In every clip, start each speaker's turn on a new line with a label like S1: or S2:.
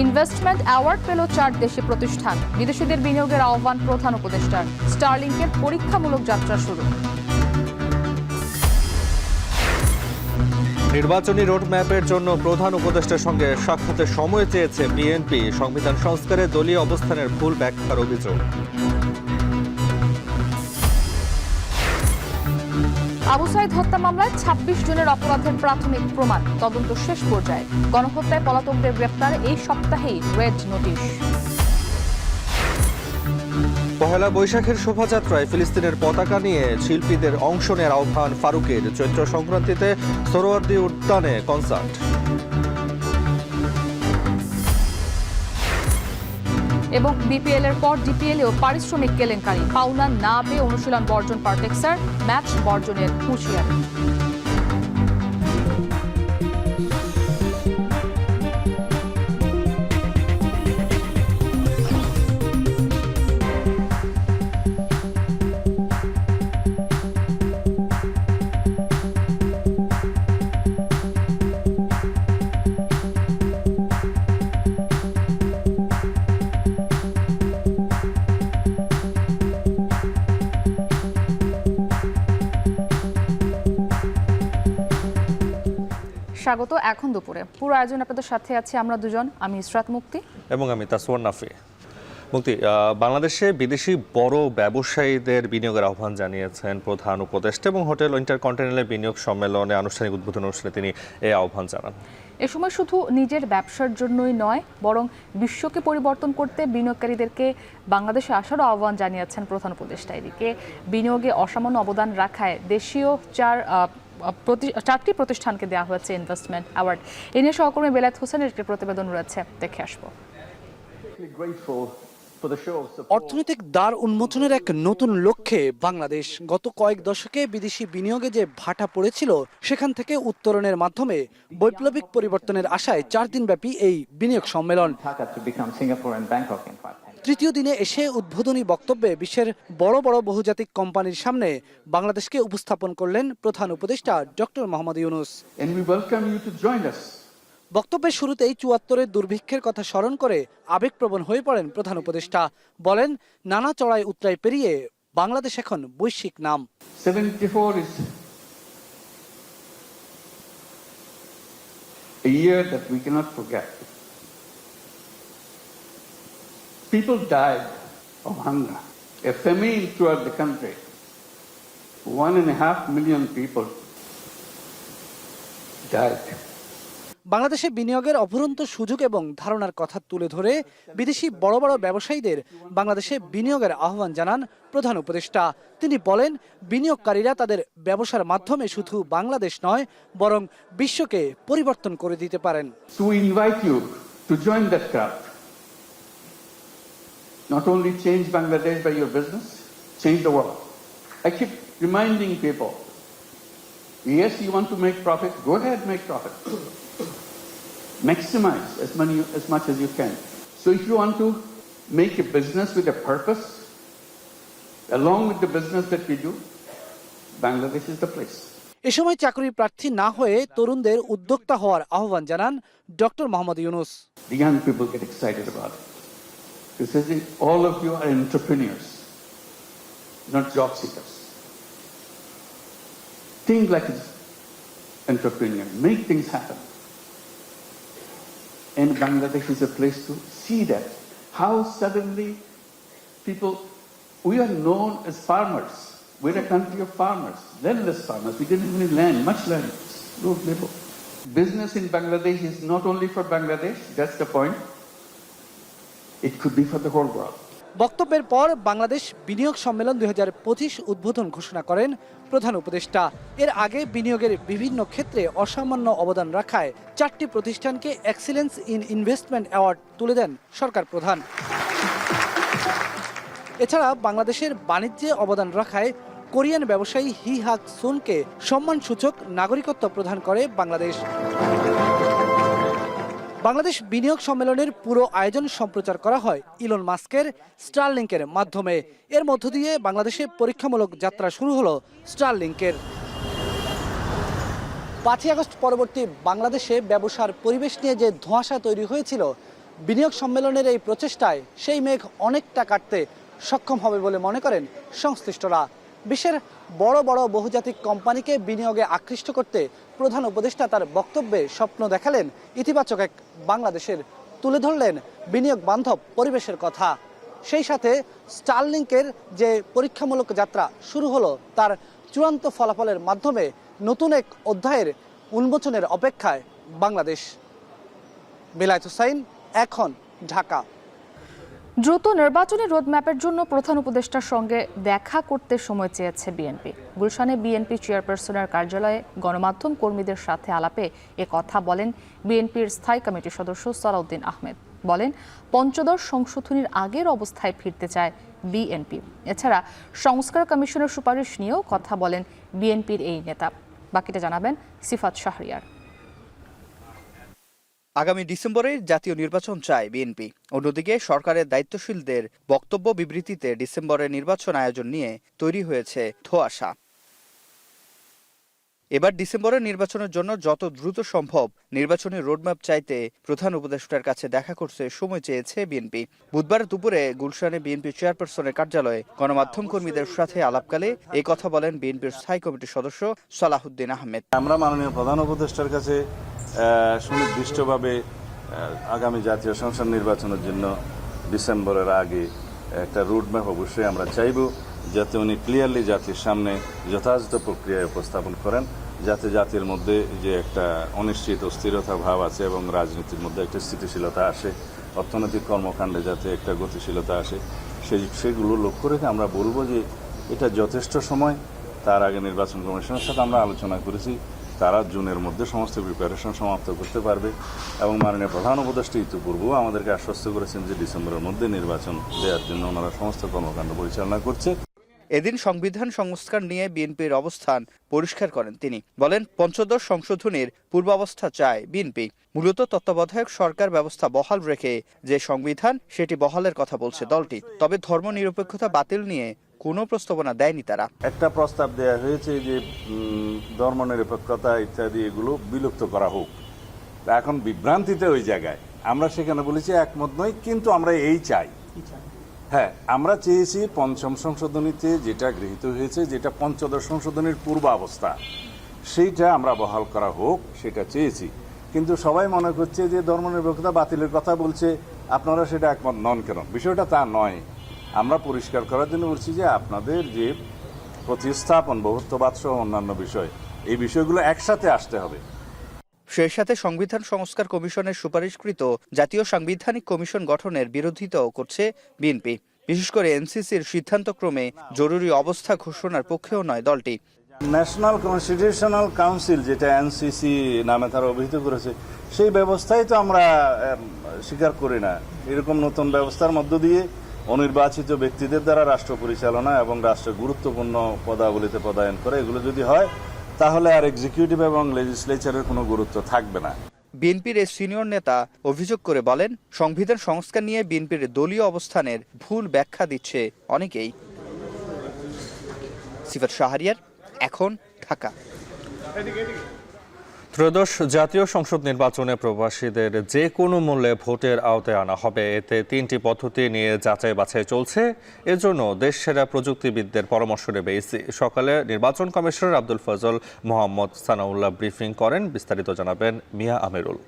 S1: Investment award পেল 4 দেশি প্রতিষ্ঠান। বিদেশিদের বিনিয়োগের আহ্বান প্রধান উপদেষ্টার। স্টারলিংকের পরীক্ষামূলক যাত্রা শুরু।
S2: নির্বাচনী রোডম্যাপের জন্য প্রধান উপদেষ্টার সঙ্গে সাক্ষাতের সময় চেয়েছে বিএনপি। সংবিধান সংস্কারে দলীয় অবস্থানের ভুল ব্যাখ্যার অভিযোগ।
S1: আবু সাইদ হত্যা মামলায় 26 জনের অপরাধের প্রাথমিক প্রমাণ, তদন্ত শেষ পর্যায়ে। গণহত্যায় পলাতকদের গ্রেপ্তারে এই সপ্তাহেই রেড নোটিশ।
S2: পহেলা বৈশাখের শোভাযাত্রায় ফিলিস্তিনের পতাকা নিয়ে শিল্পীদের অংশ নেওয়ার আহ্বান ফারুকের। চৈত্র সংক্রান্তিতে সোহরাওয়ার্দী উদ্যানে কনসার্ট।
S1: এবং বিপিএল এর পর ডিপিএলেও পারিশ্রমিক কেলেঙ্কারি। পাওনা না পেয়ে অনুশীলন বর্জন পারটেক্সার, ম্যাচ বর্জনের হুঁশিয়ারি। স্বাগত। এখন দুপুরে পুরো আয়োজন আপনাদের সাথে আছে আমরা দুজন, আমি ইসরাত মুক্তি
S2: এবং আমি তাসওয়ার নাফি। মুক্তি, বাংলাদেশে বিদেশি বড় ব্যবসায়ীদের বিনিয়োগের আহ্বান জানিয়েছেন প্রধান উপদেষ্টা এবং হোটেল ইন্টারকন্টিনেন্টাল বিনিয়োগ সম্মেলনে আনুষ্ঠানিক উদ্বোধন অনুষ্ঠানে তিনি এই আহ্বান জানান।
S1: এ সময় শুধু নিজের ব্যবসার জন্যই নয়, বরং বিশ্বকে পরিবর্তন করতে বিনিয়োগকারীদেরকে বাংলাদেশে আসারও আহ্বান জানিয়েছেন প্রধান উপদেষ্টা। এদিকে বিনিয়োগে অসামান্য অবদান রাখায় দেশীয় 4টি প্রতিষ্ঠানকে দেওয়া হয়েছে ইনভেস্টমেন্ট অ্যাওয়ার্ড। এ নিয়ে সহকর্মী বেলায়েত হোসেনের একটি প্রতিবেদন রয়েছে, দেখে আসবো।
S3: অর্থনৈতিক দ্বার উন্মোচনের এক নতুন লক্ষ্যে বাংলাদেশ গত কয়েক দশকে বিদেশি বিনিয়োগে যে ভাটা পড়েছিল সেখান থেকে উত্তরণের মাধ্যমে বৈপ্লবিক পরিবর্তনের আশায় 4 দিনব্যাপী এই বিনিয়োগ সম্মেলন। তৃতীয় দিনে এসে উদ্বোধনী বক্তব্যে বিশ্বের বড় বড় বহুজাতিক কোম্পানির সামনে বাংলাদেশকে উপস্থাপন করলেন প্রধান উপদেষ্টা ডক্টর মোহাম্মদ ইউনূস। বক্তব্যের শুরুতেই ৭৪-এর দুর্ভিক্ষের কথা স্মরণ করে আবেগপ্রবণ হয়ে পড়েন প্রধান উপদেষ্টা। বলেন, নানা চড়াই উতরাই পেরিয়ে বাংলাদেশ এখন বৈশ্বিক নাম।
S4: 74 is a year that we cannot forget. People died of hunger, a famine throughout the country. 1.5 million people died.
S3: বাংলাদেশে বিনিয়োগের অফুরন্ত সুযোগ এবং ধারণার কথা তুলে ধরে বিদেশি বড় বড় ব্যবসায়ীদের বাংলাদেশে বিনিয়োগের আহ্বান জানান প্রধান উপদেষ্টা। তিনি বলেন, বিনিয়োগকারীরা তাদের ব্যবসার মাধ্যমে শুধু বাংলাদেশ নয়, বরং বিশ্বকে পরিবর্তন করে দিতে পারেন।
S4: So we invite you to join that crowd. Not only change Bangladesh by your business, change the world. I keep reminding people, yes, you want to make profit, go ahead, make profit. Maximize as much as you can. So if you want to make a business with a purpose, along with the business that we do, Bangladesh is the place.
S3: এ সময় চাকরি প্রার্থী না হয়ে তরুণদের উদ্যোক্তা হওয়ার আহ্বান জানান doctor Mohammad Yunus.
S4: The young people get excited about it. He says, all of you are entrepreneurs, not job seekers. Think like an entrepreneur, make things happen. And Bangladesh is a place to see that. How suddenly people, we are known as farmers. We're a country of farmers, landless farmers. We didn't have any land, much land, no labor. Business in Bangladesh is not only for Bangladesh, that's the point. It could be for the whole world.
S3: বক্তব্যের পর বাংলাদেশ বিনিয়োগ সম্মেলন 2025 উদ্বোধন ঘোষণা করেন প্রধান উপদেষ্টা। এর আগে বিনিয়োগের বিভিন্ন ক্ষেত্রে অসামান্য অবদান রাখায় 4টি প্রতিষ্ঠানকে এক্সিলেন্স ইন ইনভেস্টমেন্ট অ্যাওয়ার্ড তুলে দেন সরকার প্রধান। এছাড়া বাংলাদেশের বাণিজ্যে অবদান রাখায় কোরিয়ান ব্যবসায়ী হি হাক সুনকে সম্মানসূচক নাগরিকত্ব প্রদান করে বাংলাদেশ। বাংলাদেশ বিনিয়োগ সম্মেলনের পুরো আয়োজন সম্প্রচার করা হয় ইলন মাস্কের স্টারলিংকের মাধ্যমে। এর মধ্য দিয়ে বাংলাদেশে পরীক্ষামূলক যাত্রা শুরু হলো স্টারলিংকের। 5ই আগস্ট পরবর্তী বাংলাদেশে ব্যবসার পরিবেশ নিয়ে যে ধোঁয়াশা তৈরি হয়েছিল বিনিয়োগ সম্মেলনের এই প্রচেষ্টায় সেই মেঘ অনেকটা কাটতে সক্ষম হবে বলে মনে করেন সংশ্লিষ্টরা। বিশ্বের বড় বড় বহুজাতিক কোম্পানিকে বিনিয়োগে আকৃষ্ট করতে প্রধান উপদেষ্টা তার বক্তব্যে স্বপ্ন দেখালেন ইতিবাচক এক বাংলাদেশের, তুলে ধরলেন বিনিয়োগ বান্ধব পরিবেশের কথা। সেই সাথে স্টারলিংকের যে পরীক্ষামূলক যাত্রা শুরু হলো তার চূড়ান্ত ফলাফলের মাধ্যমে নতুন এক অধ্যায়ের উন্মোচনের অপেক্ষায় বাংলাদেশ। বেলায়েত হোসাইন, এখন, ঢাকা।
S1: দ্রুত নির্বাচনী রোডম্যাপের জন্য প্রধান উপদেষ্টার সঙ্গে দেখা করতে সময় চেয়েছে বিএনপি। গুলশানে বিএনপি চেয়ারপারসনের কার্যালয়ে গণমাধ্যম কর্মীদের সাথে আলাপে এ কথা বলেন বিএনপির স্থায়ী কমিটির সদস্য সালাউদ্দিন আহমেদ। বলেন, পঞ্চদশ সংশোধনীর আগের অবস্থায় ফিরতে চায় বিএনপি। এছাড়া সংস্কার কমিশনের সুপারিশ নিয়েও কথা বলেন বিএনপির এই নেতা। বাকিটা জানাবেন সিফাত শাহরিয়ার।
S5: আগামী ডিসেম্বরে জাতীয় নির্বাচন চায় বিএনপি। অন্যদিকে সরকারের দায়িত্বশীলদের বক্তব্য বিবৃতিতে ডিসেম্বরের নির্বাচন আয়োজন নিয়ে তৈরি হয়েছে ধোঁয়াশা। এবার ডিসেম্বরের নির্বাচনের জন্য যত দ্রুত সম্ভব নির্বাচনী রোডম্যাপ চাইতে প্রধান উপদেষ্টার কাছে দেখা করতে সময় চেয়েছে বিএনপি। বুধবার দুপুরে গুলশানে বিএনপি চেয়ারপারসনের কার্যালয়ে গণমাধ্যম কর্মীদের সাথে আলাপকালে এই কথা বলেন বিএনপির স্থায়ী কমিটির সদস্য সালাউদ্দিন আহমেদ।
S6: আমরা মাননীয় প্রধান উপদেষ্টার কাছে সুনির্দিষ্টভাবে আগামী জাতীয় সংসদ নির্বাচনের জন্য ডিসেম্বরের আগে একটা রোডম্যাপ অবশ্যই আমরা চাইব, যাতে উনি ক্লিয়ারলি জাতির সামনে যথাযথ প্রক্রিয়ায় উপস্থাপন করেন, যাতে জাতির মধ্যে যে একটা অনিশ্চিত অস্থিরতা ভাব আছে এবং রাজনীতির মধ্যে একটা স্থিতিশীলতা আসে, অর্থনৈতিক কর্মকাণ্ডে যাতে একটা গতিশীলতা আসে, সেগুলো লক্ষ্য রেখে আমরা বলবো যে এটা যথেষ্ট সময়। তার আগে নির্বাচন কমিশনের সাথে আমরা আলোচনা করেছি, তারা জুনের মধ্যে সমস্ত প্রিপারেশন সমাপ্ত করতে পারবে এবং মাননীয় প্রধান উপদেষ্টা ইতিপূর্বেও আমাদেরকে আশ্বস্ত করেছেন যে ডিসেম্বরের মধ্যে নির্বাচন দেওয়ার জন্য ওনারা সমস্ত কর্মকাণ্ড পরিচালনা করছে।
S5: এদিন সংবিধান সংস্কার নিয়ে বিএনপির অবস্থান পরিষ্কার করেন তিনি। বলেন, পঞ্চদশ সংশোধনীর পূর্বাবস্থা চায় বিএনপি। মূলত তত্ত্বাবধায়ক সরকার ব্যবস্থা বহাল রেখে যে সংবিধান সেটি বহালের কথা বলছে দলটি। তবে ধর্মনিরপেক্ষতা বাতিল নিয়ে কোনো প্রস্তাবনা দেয়নি তারা।
S6: একটা প্রস্তাব দেওয়া হয়েছে যে ধর্মনিরপেক্ষতা ইত্যাদি এগুলো বিলুপ্ত করা হোক। এখন বিভ্রান্তিতে ওই জায়গায় আমরা সেখানে বলেছি একমত নই, কিন্তু আমরা এই চাই। হ্যাঁ, আমরা চেয়েছি পঞ্চম সংশোধনীতে যেটা গৃহীত হয়েছে, যেটা পঞ্চদশ সংশোধনীর পূর্বাবস্থা, সেইটা আমরা বহাল করা হোক, সেটা চেয়েছি। কিন্তু সবাই মনে করছে যে ধর্মনিরপেক্ষতা বাতিলের কথা বলছে, আপনারা সেটা একমত নন কেন? বিষয়টা তা নয়। আমরা পরিষ্কার করার জন্য বলছি যে আপনাদের যে প্রতিস্থাপন, বহুত্ববাদ সহ অন্যান্য বিষয়, এই বিষয়গুলো একসাথে আসতে হবে।
S5: সেই সাথে সংবিধান সংস্কার কমিশনের সুপারিশকৃত জাতীয় সাংবিধানিক কমিশন গঠনের বিরোধিতাও করছে বিএনপি। বিশেষ করে এনসিসির সিদ্ধান্তক্রমে জরুরি অবস্থা ঘোষণার পক্ষেও নয় দলটি।
S6: ন্যাশনাল কনস্টিটিউশনাল কাউন্সিল, যেটা এনসিসি নামে তারা অভিহিত করেছে, সেই ব্যবস্থাই তো আমরা স্বীকার করি না। এরকম নতুন ব্যবস্থার মধ্য দিয়ে অনির্বাচিত ব্যক্তিদের দ্বারা রাষ্ট্র পরিচালনা এবং রাষ্ট্রের গুরুত্বপূর্ণ পদাবলিতে পদায়ন করে, এগুলো যদি হয় তাহলে আর এক্সিকিউটিভ এবং লেজিসলেচারের কোনো গুরুত্ব থাকবে না।
S5: বিএনপির এই সিনিয়র নেতা অভিযোগ করে বলেন, সংবিধান সংস্কার নিয়ে বিএনপির দলীয় অবস্থানের ভুল ব্যাখ্যা দিচ্ছে অনেকেই। সিফাত শাহরিয়ার, এখন, ঢাকা।
S2: ত্রয়োদশ জাতীয় সংসদ নির্বাচনে প্রবাসীদের যে কোনো মূল্যে ভোটের আওতায় আনা হবে। এতে 3টি পদ্ধতি নিয়ে যাচাই বাছাই চলছে। এজন্য দেশসেরা প্রযুক্তিবিদদের পরামর্শ নেবে ইসি। সকালে নির্বাচন কমিশনার আব্দুল ফজল মোহাম্মদ সানাউল্লাহ ব্রিফিং করেন। বিস্তারিত জানাবেন মিয়া আমিরুল।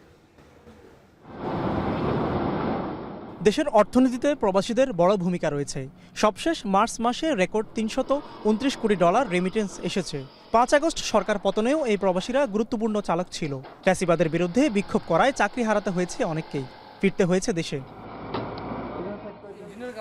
S7: দেশের অর্থনীতিতে প্রবাসীদের বড় ভূমিকা রয়েছে। সবশেষ মার্চ মাসে রেকর্ড $329 কোটি রেমিটেন্স এসেছে। 5 আগস্ট সরকার পতনেও এই প্রবাসীরা গুরুত্বপূর্ণ চালক ছিল। ফ্যাসিবাদের বিরুদ্ধে বিক্ষোভ করায় চাকরি হারাতে হয়েছে অনেককেই, ফিরতে হয়েছে দেশে।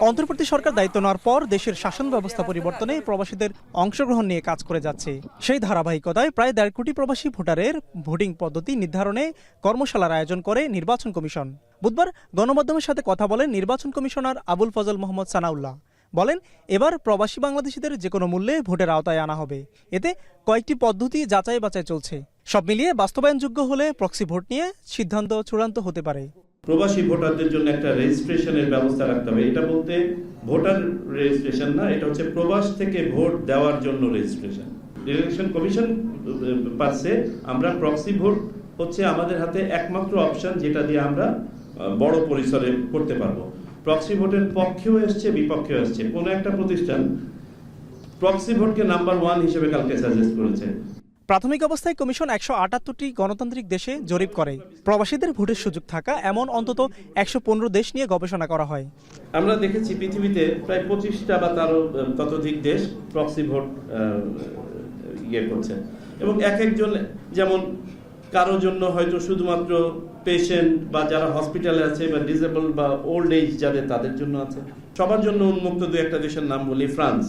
S7: অন্তর্বর্তী সরকার দায়িত্ব নেওয়ার পর দেশের শাসন ব্যবস্থা পরিবর্তনে প্রবাসীদের অংশগ্রহণ নিয়ে কাজ করে যাচ্ছে। সেই ধারাবাহিকতায় প্রায় 1.5 কোটি প্রবাসী ভোটারের ভোটিং পদ্ধতি নির্ধারণে কর্মশালার আয়োজন করে নির্বাচন কমিশন। বুধবার গণমাধ্যমের সাথে কথা বলেন নির্বাচন কমিশনার আবুল ফজল মোহাম্মদ সানাউল্লাহ। বলেন, এবার প্রবাসী বাংলাদেশিদের যে কোনো মূল্যে ভোটের আওতায় আনা হবে। এতে কয়েকটি পদ্ধতি যাচাই বাছাই চলছে। সব মিলিয়ে বাস্তবায়নযোগ্য হলে প্রক্সি ভোট নিয়ে সিদ্ধান্ত চূড়ান্ত হতে পারে।
S8: প্রবাসী ভোটারদের জন্য একটা রেজিস্ট্রেশনের ব্যবস্থা রাখতে হবে। এটা বলতে ভোটার রেজিস্ট্রেশন না, এটা হচ্ছে প্রবাস থেকে ভোট দেওয়ার জন্য রেজিস্ট্রেশন। ইলেকশন কমিশন পাচ্ছে আমরা প্রক্সি ভোট হচ্ছে আমাদের হাতে একমাত্র অপশন, যেটা দিয়ে আমরা বড় পরিসরে করতে পারবো। প্রক্সি ভোটের পক্ষেও এসছে, বিপক্ষেও এসছে। কোনো একটা প্রতিষ্ঠান প্রক্সি ভোটকে নাম্বার 1 হিসেবে কালকে সাজেস্ট করেছে।
S7: প্রাথমিক অবস্থায় কমিশন 178টি গণতান্ত্রিক দেশে জরিপ করে প্রবাসীদের ভোটের সুযোগ থাকা এমন অন্তত 115 দেশ নিয়ে গবেষণা করা হয়।
S8: আমরা দেখেছি পৃথিবীতে প্রায় 25টা বা তারও ততোধিক দেশ প্রক্সি ভোট করছে, এবং এক একজন, যেমন কারোর জন্য হয়তো শুধুমাত্র পেশেন্ট বা যারা হসপিটালে আছে বা ডিসেবল বা ওল্ড এজ যাদের, তাদের জন্য আছে। সবার জন্য উন্মুক্ত দু একটা দেশের নাম বলি। ফ্রান্স,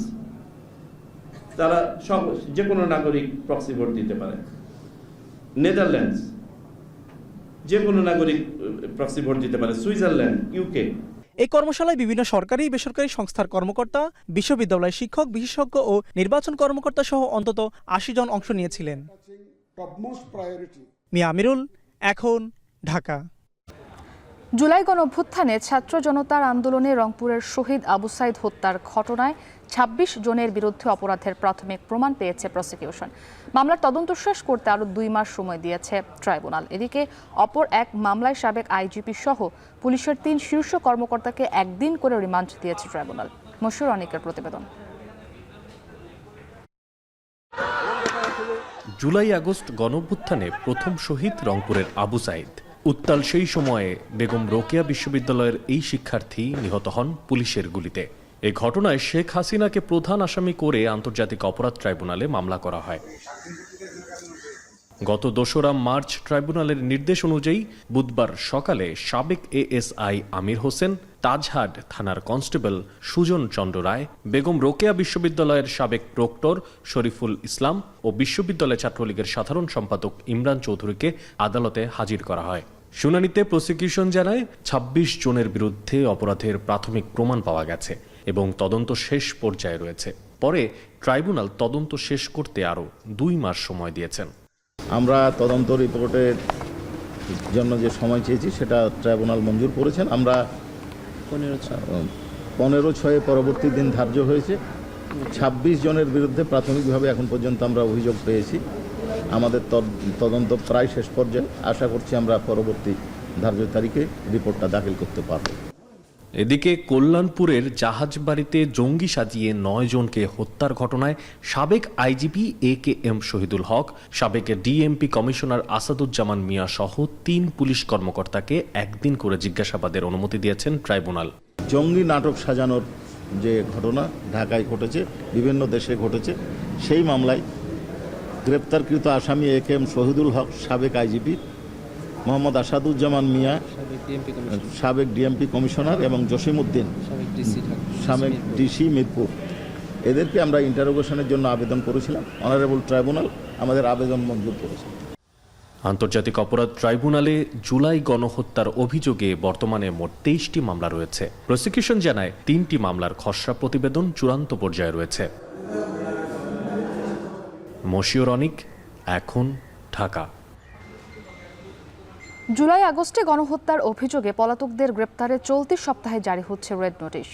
S8: তারা সব যে কোনো নাগরিক প্রক্সি ভোট দিতে পারে। নেদারল্যান্ডস, যে কোনো নাগরিক প্রক্সি ভোট দিতে পারে। Switzerland, UK.
S7: এই কর্মশালায় বিভিন্ন সরকারি বেসরকারি সংস্থার কর্মকর্তা, বিশ্ববিদ্যালয়ের শিক্ষক, বিশেষজ্ঞ ও নির্বাচন কর্মকর্তা সহ অন্তত 80 জন অংশ নিয়েছিলেন। মিয়া আমিরুল, এখন, ঢাকা।
S1: জুলাই গণঅভ্যুত্থানে ছাত্র জনতার আন্দোলনে রংপুরের শহীদ আবু সাইদ হত্যার ঘটনায় 26 জনের বিরুদ্ধে অপরাধের প্রাথমিক প্রমাণ পেয়েছে প্রসিকিউশন। মামলার তদন্ত শেষ করতে আরও 2 মাস সময় দিয়েছে ট্রাইব্যুনাল। এদিকে অপর এক মামলায় সাবেক আইজিপি সহ পুলিশের 3 শীর্ষ কর্মকর্তাকে 1 দিন করে রিমান্ড দিয়েছে ট্রাইব্যুনাল। মশিউর অনিকের প্রতিবেদন।
S9: জুলাই আগস্ট গণঅভ্যুত্থানে প্রথম শহীদ রংপুরের আবু সাইদ। উত্তাল সেই সময়ে বেগম রোকেয়া বিশ্ববিদ্যালয়ের এই শিক্ষার্থী নিহত হন পুলিশের গুলিতে। এই ঘটনায় শেখ হাসিনাকে প্রধান আসামি করে আন্তর্জাতিক অপরাধ ট্রাইব্যুনালে মামলা করা হয়। গত 2রা মার্চ ট্রাইব্যুনালের নির্দেশ অনুযায়ী বুধবার সকালে সাবেক এএসআই আমির হোসেন, তাজহাট থানার কনস্টেবল সুজন চন্দ্র রায়, বেগম রোকেয়া বিশ্ববিদ্যালয়ের সাবেক প্রক্টর শরীফুল ইসলাম ও বিশ্ববিদ্যালয় ছাত্রলীগের সাধারণ সম্পাদক ইমরান চৌধুরীকে আদালতে হাজির করা হয়। শুনানিতে প্রসিকিউশন জানায় 26 জনের বিরুদ্ধে অপরাধের প্রাথমিক প্রমাণ পাওয়া গেছে এবং তদন্ত শেষ পর্যায়ে রয়েছে। পরে ট্রাইব্যুনাল তদন্ত শেষ করতে আরও 2 মাস সময় দিয়েছেন।
S10: আমরা তদন্ত রিপোর্টের জন্য যে সময় চেয়েছি সেটা ট্রাইব্যুনাল মঞ্জুর করেছেন। আমরা 15/6 পরবর্তী দিন ধার্য হয়েছে। 26 জনের বিরুদ্ধে প্রাথমিকভাবে এখন পর্যন্ত আমরা অভিযোগ পেয়েছি। আমাদের তদন্ত প্রায় শেষ পর্যায়ে। আশা করছি আমরা পরবর্তী ধার্য তারিখে রিপোর্টটা দাখিল করতে পারব।
S9: এদিকে কল্যাণপুরের জাহাজবাড়িতে জঙ্গি সাজিয়ে 9 জনকে হত্যার ঘটনায় সাবেক আইজিপি AKM শহীদুল হক, সাবেক ডিএমপি কমিশনার আসাদুজ্জামান মিয়া সহ 3 পুলিশ কর্মকর্তাকে 1 দিন করে জিজ্ঞাসাবাদের অনুমতি দিয়েছেন ট্রাইব্যুনাল।
S10: জঙ্গি নাটক সাজানোর যে ঘটনা ঢাকায় ঘটেছে, বিভিন্ন দেশে ঘটেছে, সেই মামলায় গ্রেপ্তারকৃত আসামি AKM শহীদুল হক, সাবেক আইজিপি, মোহাম্মদ আসাদুজ্জামান মিয়া, সাবেক ডিএমপি কমিশনার, এবং জসিমউদ্দিন, সাবেক ডিসি মিরপুর, এদেরকে আমরা ইন্টারোগেশনের জন্য আবেদন করেছিলাম। অনারেবল ট্রাইব্যুনাল আমাদের আবেদন মঞ্জুর করেছে।
S9: আন্তর্জাতিক অপরাধ ট্রাইব্যুনালে জুলাই গণহত্যার অভিযোগে বর্তমানে মোট 23টি মামলা রয়েছে। প্রসিকিউশন জানায় 3টি মামলার খসড়া প্রতিবেদন চূড়ান্ত পর্যায়ে রয়েছে। মশিউর অনিক, এখন, ঢাকা।
S1: জুলাই আগস্টে গণহত্যার অভিযোগে পলাতকদের গ্রেপ্তারে চলতি সপ্তাহে জারি হচ্ছে রেড নোটিশ।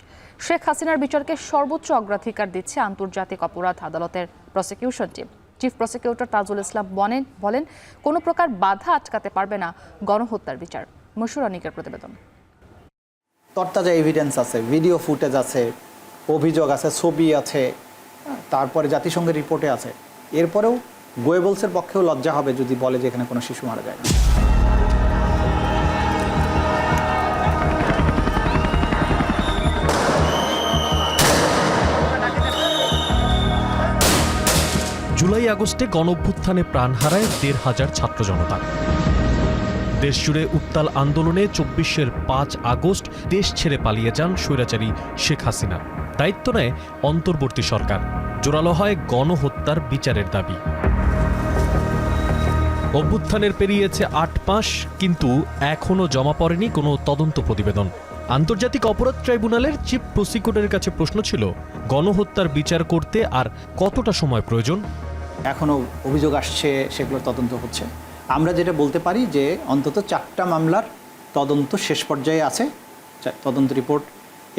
S1: শেখ হাসিনার বিচারকে সর্বোচ্চ অগ্রাধিকার দিচ্ছে আন্তর্জাতিক অপরাধ আদালতের prosecution team. Chief prosecutor Tajul Islam বলেন, কোনো প্রকার বাধা আটকাতে পারবে না গণহত্যার বিচার। মশিউর অনিকের প্রতিবেদন।
S11: তরতাজা এভিডেন্স আছে, ভিডিও ফুটেজ আছে, অভিযোগ আছে, ছবি আছে, তারপরে জাতিসংঘের রিপোর্টে আছে। এরপরেও গোয়েবলসের পক্ষেও লজ্জা হবে যদি বলে যে এখানে কোনো শিশু মারা যায় না।
S9: জুলাই আগস্টে গণঅভ্যুত্থানে প্রাণ হারায় 1,500 ছাত্র জনতা। দেশজুড়ে উত্তাল আন্দোলনে 24-এর 5 আগস্ট দেশ ছেড়ে পালিয়ে যান স্বৈরাচারী শেখ হাসিনা। দায়িত্ব নেয় অন্তর্বর্তী সরকার। জোরালো হয় গণহত্যার বিচারের দাবি। অভ্যুত্থানের পেরিয়েছে 8 মাস, কিন্তু এখনও জমা পড়েনি কোনো তদন্ত প্রতিবেদন। আন্তর্জাতিক অপরাধ ট্রাইব্যুনালের চিফ প্রসিকিউটরের কাছে প্রশ্ন ছিল, গণহত্যার বিচার করতে আর কতটা সময় প্রয়োজন?
S11: এখনও অভিযোগ আসছে, সেগুলো তদন্ত হচ্ছে। আমরা যেটা বলতে পারি যে অন্তত 4টা মামলার তদন্ত শেষ পর্যায়ে আছে। তদন্ত রিপোর্ট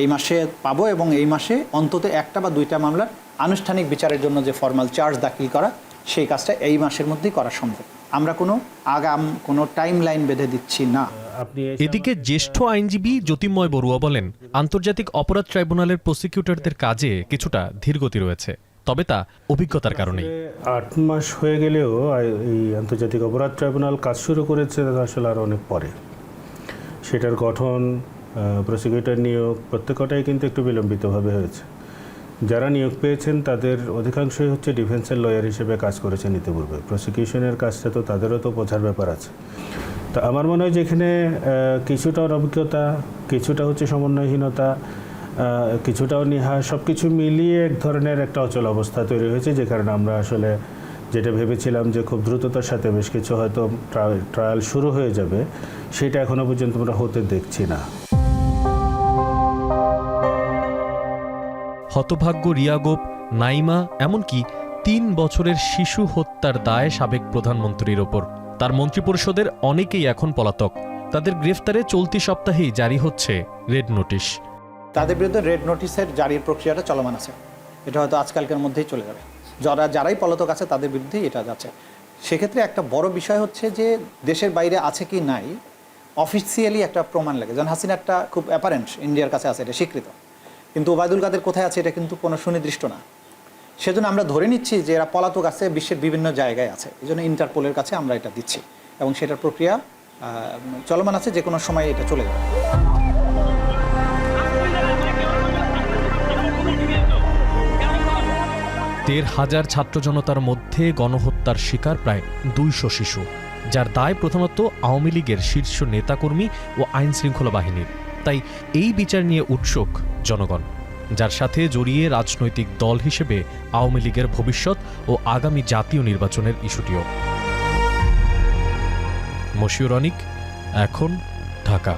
S11: এই মাসে পাবো এবং এই মাসে অন্তত 1টা বা 2টা মামলার আনুষ্ঠানিক বিচারের জন্য যে ফর্মাল চার্জ দাখিল করা, সেই কাজটা এই মাসের মধ্যেই করা সম্ভব। আমরা কোনো আগাম কোনো টাইম লাইন বেঁধে দিচ্ছি না।
S9: এদিকে জ্যেষ্ঠ আইনজীবী জ্যোতির্ময় বড়ুয়া বলেন, আন্তর্জাতিক অপরাধ ট্রাইব্যুনালের প্রসিকিউটরদের কাজে কিছুটা ধীরগতি রয়েছে, তবে তা অভিজ্ঞতার কারণেই।
S12: 8 মাস হয়ে গেলেও এই আন্তর্জাতিক অপরাধ ট্রাইব্যুনাল কাজ শুরু করেছে আসলে আরও অনেক পরে। সেটার গঠন, প্রসিকিউটর নিয়োগ প্রত্যেকটাই কিন্তু একটু বিলম্বিতভাবে হয়েছে। যারা নিয়োগ পেয়েছেন তাদের অধিকাংশই হচ্ছে ডিফেন্সের লয়ার হিসেবে কাজ করেছেন ইতিপূর্বে। প্রসিকিউশনের কাজটা তো তাদেরও তো বোঝার ব্যাপার আছে। তো আমার মনে হয় যে এখানে কিছুটা অভিজ্ঞতা, কিছুটা হচ্ছে সমন্বয়হীনতা, কিছুটা অনীহা, সব কিছু মিলিয়ে এক ধরনের একটা অচল অবস্থা তৈরি হয়েছে, যে কারণে আমরা আসলে যেটা ভেবেছিলাম যে খুব দ্রুততার সাথে বেশ কিছু হয়তো ট্রায়াল শুরু হয়ে যাবে, সেটা এখনো পর্যন্ত আমরা হতে দেখছি না।
S9: হতভাগ্য রিয়া গোপ, নাইমা, এমনকি 3 বছরের শিশু হত্যার দায় সাবেক প্রধানমন্ত্রীর ওপর। তার মন্ত্রিপরিষদের অনেকেই এখন পলাতক। তাদের গ্রেফতারে চলতি সপ্তাহেই জারি হচ্ছে রেড নোটিশ।
S11: তাদের বিরুদ্ধে রেড নোটিশের জারির প্রক্রিয়াটা চলমান আছে। এটা হয়তো আজকালকের মধ্যেই চলে যাবে। যারাই পলাতক আছে তাদের বিরুদ্ধেই এটা যাচ্ছে। সেক্ষেত্রে একটা বড় বিষয় হচ্ছে যে দেশের বাইরে আছে কি নাই অফিসিয়ালি একটা প্রমাণ লাগে। যেমন হাসিনাটা খুব অ্যাপারেন্ট ইন্ডিয়ার কাছে আছে, এটা স্বীকৃত, কিন্তু ওবায়দুল কাদের কোথায় আছে এটা কিন্তু কোনো সুনির্দিষ্ট না। সেজন্য আমরা ধরে নিচ্ছি যে এরা পলাতক আছে, বিশ্বের বিভিন্ন জায়গায় আছে। এই জন্য ইন্টারপোলের কাছে আমরা এটা দিচ্ছি এবং সেটার প্রক্রিয়া চলমান আছে, যে কোনো সময় এটা চলে যাবে।
S9: দেড় হাজার ছাত্র জনতার মধ্যে গণহত্যার শিকার প্রায় 200 শিশু, যার দায় প্রথমত আওয়ামী লীগের শীর্ষ নেতাকর্মী ও আইন শৃঙ্খলা বাহিনীর। তাই এই বিচার নিয়ে উৎসুক জনগণ, যার সাথে জড়িয়ে রাজনৈতিক দল হিসেবে আওয়ামী লীগের ভবিষ্যৎ ও আগামী জাতীয় নির্বাচনের ইস্যুটিও। মশিউর অনিক, এখন, ঢাকা।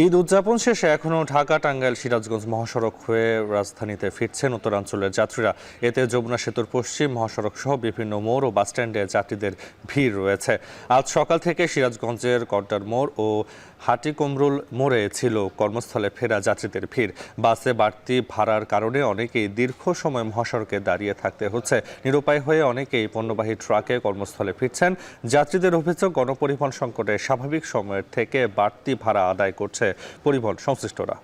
S2: ঈদ উদযাপন শেষে এখনও ঢাকা, টাঙ্গাইল, সিরাজগঞ্জ মহাসড়ক হয়ে রাজধানীতে ফিরছেন উত্তরাঞ্চলের যাত্রীরা। এতে যমুনা সেতুর পশ্চিম মহাসড়ক সহ বিভিন্ন মোড় ও বাসস্ট্যান্ডে যাত্রীদের ভিড় রয়েছে। আজ সকাল থেকে সিরাজগঞ্জের কড্ডার মোড় ও হাটিকুমরুল মোড়ে ছিল কর্মস্থলে ফেরা যাত্রীদের ভিড়। বাসে বাড়তি ভাড়ার কারণে অনেকেই দীর্ঘ সময় মহাসড়কে দাঁড়িয়ে থাকতে হচ্ছে। নিরুপায় হয়ে অনেকেই পণ্যবাহী ট্রাকে কর্মস্থলে ফিরছেন। যাত্রীদের অভিযোগ, গণপরিবহন সংকটে স্বাভাবিক সময়ের থেকে বাড়তি ভাড়া আদায় করছে পরিবহন সংশ্লিষ্টরা।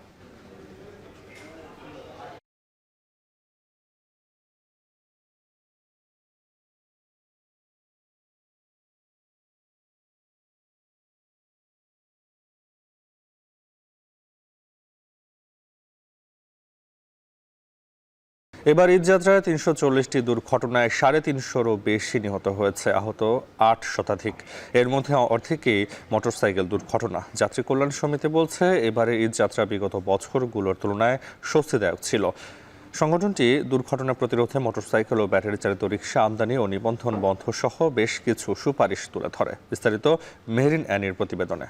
S2: এবার ঈদযাত্রায় 340টি দুর্ঘটনায় 350-রও বেশি নিহত হয়েছে, আহত 8 শতাধিক। এর মধ্যে অর্ধেকই মোটরসাইকেল দুর্ঘটনা। যাত্রী কল্যাণ সমিতি বলছে, এবারে ঈদযাত্রা বিগত বছরগুলোর তুলনায় স্বস্তিদায়ক ছিল। সংগঠনটি দুর্ঘটনা প্রতিরোধে মোটরসাইকেল ও ব্যাটারি চালিত রিকশা আমদানি ও নিবন্ধন বন্ধ সহ বেশ কিছু সুপারিশ তুলে ধরে। বিস্তারিত মেহরিন অ্যানির প্রতিবেদনে।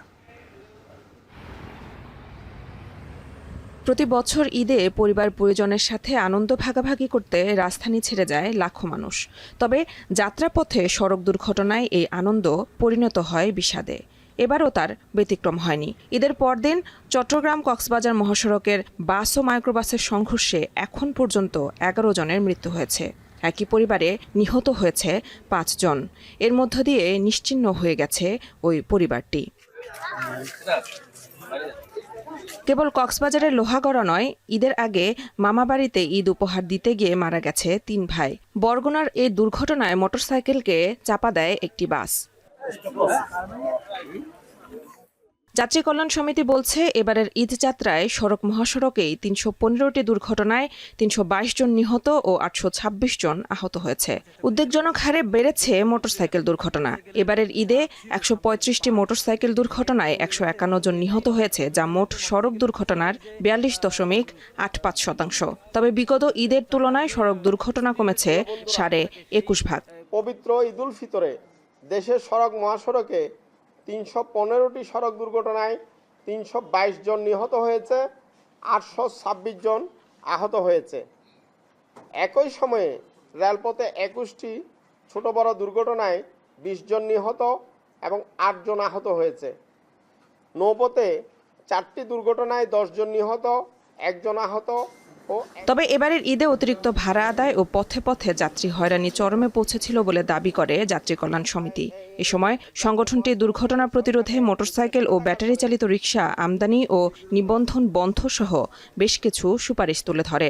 S13: প্রতি বছর ঈদে পরিবার পরিজনের সাথে আনন্দ ভাগাভাগি করতে রাজধানী ছেড়ে যায় লাখো মানুষ। তবে যাত্রাপথে সড়ক দুর্ঘটনায় এই আনন্দ পরিণত হয় বিষাদে। এবারও তার ব্যতিক্রম হয়নি। ঈদের পরদিন চট্টগ্রাম কক্সবাজার মহাসড়কের বাস ও মাইক্রোবাসের সংঘর্ষে এখন পর্যন্ত 11 জনের মৃত্যু হয়েছে। একই পরিবারে নিহত হয়েছে 5 জন। এর মধ্য দিয়ে নিশ্চিহ্ন হয়ে গেছে ওই পরিবারটি। কেবল কক্সবাজারের লোহাগড়া নয়, ঈদের আগে মামাবাড়িতে ঈদ উপহার দিতে গিয়ে মারা গেছে 3 ভাই। বরগুনার এই দুর্ঘটনায় মোটরসাইকেলকে চাপা দেয় একটি বাস। যাত্রী কল্যাণ সমিতি বলছে, এবারের ঈদ যাত্রায় সড়ক মহাসড়কেই 315টি দুর্ঘটনায় 322 জন নিহত ও 826 জন আহত হয়েছে। উদ্বেগজনক হারে বেড়েছে মোটরসাইকেল দুর্ঘটনা। এবারের ঈদে 135টি মোটরসাইকেল দুর্ঘটনায় 151 জন নিহত হয়েছে, যা মোট সড়ক দুর্ঘটনার 42.85%। তবে বিগত ঈদের তুলনায় সড়ক দুর্ঘটনা কমেছে 21.5%।
S14: পবিত্র ঈদুল ফিতরে দেশের সড়ক মহাসড়কে 315টি সড়ক দুর্ঘটনায় 322 জন নিহত হয়েছে, 826 জন আহত হয়েছে। একই সময়ে রেলপথে 21টি ছোট বড় দুর্ঘটনায় 20 জন নিহত এবং 8 জন আহত হয়েছে। নৌপথে 4টি দুর্ঘটনায় 10 জন নিহত, 1 জন আহত
S13: তবে এবারের ঈদে অতিরিক্ত ভাড়া আদায় ও পথে পথে যাত্রী হয়রানি চরমে পৌঁছেছিল বলে দাবি করে যাত্রী কল্যাণ সমিতি। এ সময় সংগঠনটি দুর্ঘটনা প্রতিরোধে মোটরসাইকেল ও ব্যাটারি চালিত রিকশা আমদানি ও নিবন্ধন বন্ধ সহ বেশ কিছু সুপারিশ তুলে ধরে।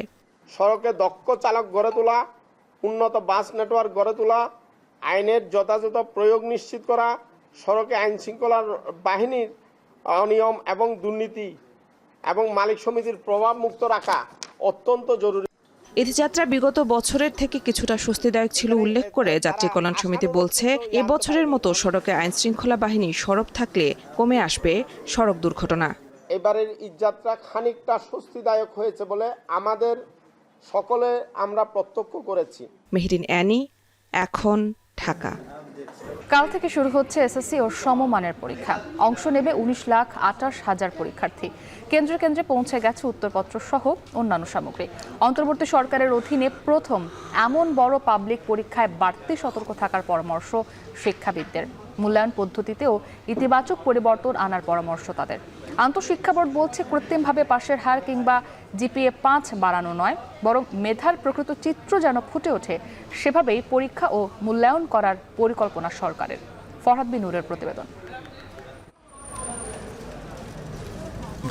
S14: সড়কে দক্ষ চালক গড়ে তোলা, উন্নত বাস নেটওয়ার্ক গড়ে তোলা, আইনের যথাযথ প্রয়োগ নিশ্চিত করা, সড়কে আইন শৃঙ্খলা বাহিনীর অনিয়ম এবং দুর্নীতি এবং মালিক সমিতির প্রভাব মুক্ত রাখা অত্যন্ত জরুরি।
S13: ঈদযাত্রা বিগত বছরের থেকে কিছুটা স্বস্তিদায়ক ছিল উল্লেখ করে যাত্রী কল্যাণ সমিতি বলছে, এবছরের মতো সড়কে আইন শৃঙ্খলা বাহিনী সরব থাকলে কমে আসবে সড়ক দুর্ঘটনা।
S14: এবারের ঈদযাত্রা খানিকটা স্বস্তিদায়ক হয়েছে বলে আমাদের সকলে আমরা প্রত্যক্ষ করেছি।
S13: মেহরিন অ্যানি, এখন, ঢাকা।
S1: কাল থেকে শুরু হচ্ছে এসএসসি ও সমমানের পরীক্ষা। অংশ নেবে 19,28,000 পরীক্ষার্থী। কেন্দ্রে কেন্দ্রে পৌঁছে গেছে উত্তরপত্র সহ অন্যান্য সামগ্রী। অন্তর্বর্তী সরকারের অধীনে প্রথম এমন বড় পাবলিক পরীক্ষায় বাড়তি সতর্ক থাকার পরামর্শ শিক্ষাবিদদের। মূল্যায়ন পদ্ধতিতেও ইতিবাচক পরিবর্তন আনার পরামর্শ তাদের। আন্তঃশিক্ষা বোর্ড বলছে, কৃত্রিমভাবে পাশের হার কিংবা জিপিএ 5 বাড়ানো নয়, বরং মেধার প্রকৃত চিত্র যেন ফুটে ওঠে সেভাবেই পরীক্ষা ও মূল্যায়ন করার পরিকল্পনা সরকারের। ফরহাদ বিন নূরের প্রতিবেদন।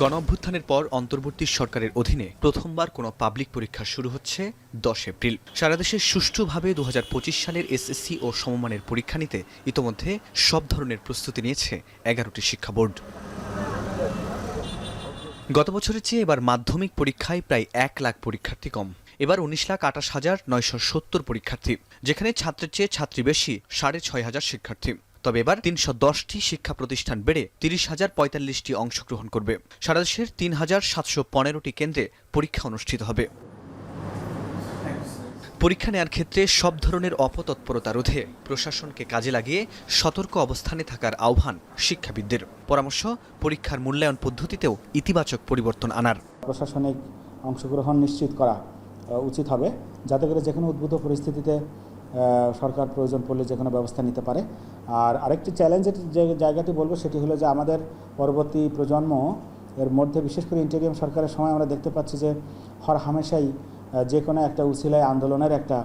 S15: গণঅভ্যুত্থানের পর অন্তর্বর্তী সরকারের অধীনে প্রথমবার কোনো পাবলিক পরীক্ষা শুরু হচ্ছে 10 এপ্রিল। সারা দেশে সুষ্ঠুভাবে 2025 সালের এসএসসি ও সমমানের পরীক্ষা নিতে ইতোমধ্যে সব ধরনের প্রস্তুতি নিয়েছে 11টি শিক্ষা বোর্ড। গত বছরের চেয়ে এবার মাধ্যমিক পরীক্ষায় প্রায় 1 লাখ পরীক্ষার্থী কম। এবার 19,28,970 পরীক্ষার্থী, যেখানে ছাত্রের চেয়ে ছাত্রী বেশি 6,500 শিক্ষার্থী। তবে এবার 310টি শিক্ষা প্রতিষ্ঠান বেড়ে 30,045টি অংশগ্রহণ করবে। সারা দেশের 3,715টি কেন্দ্রে পরীক্ষা অনুষ্ঠিত হবে। পরীক্ষা নেয়ার ক্ষেত্রে সব ধরনের অপতৎপরতা রোধে প্রশাসনকে কাজে লাগিয়ে সতর্ক অবস্থানে থাকার আহ্বান শিক্ষাবিদদের। পরামর্শ, পরীক্ষার মূল্যায়ন পদ্ধতিতেও ইতিবাচক পরিবর্তন আনার।
S16: প্রশাসনিক অংশগ্রহণ নিশ্চিত করা উচিত হবে, যাতে করে যে কোনো উদ্ভূত পরিস্থিতিতে সরকার প্রয়োজন পড়লে যে কোনো ব্যবস্থা নিতে পারে। আর আরেকটি চ্যালেঞ্জের যে জায়গাটি বলবো সেটি হলো যে আমাদের পরবর্তী প্রজন্ম এর মধ্যে, বিশেষ করে ইন্টেরিয়াম সরকারের সময় আমরা দেখতে পাচ্ছি যে হর হামেশাই যে কোনো একটা উছিলায় আন্দোলনের একটা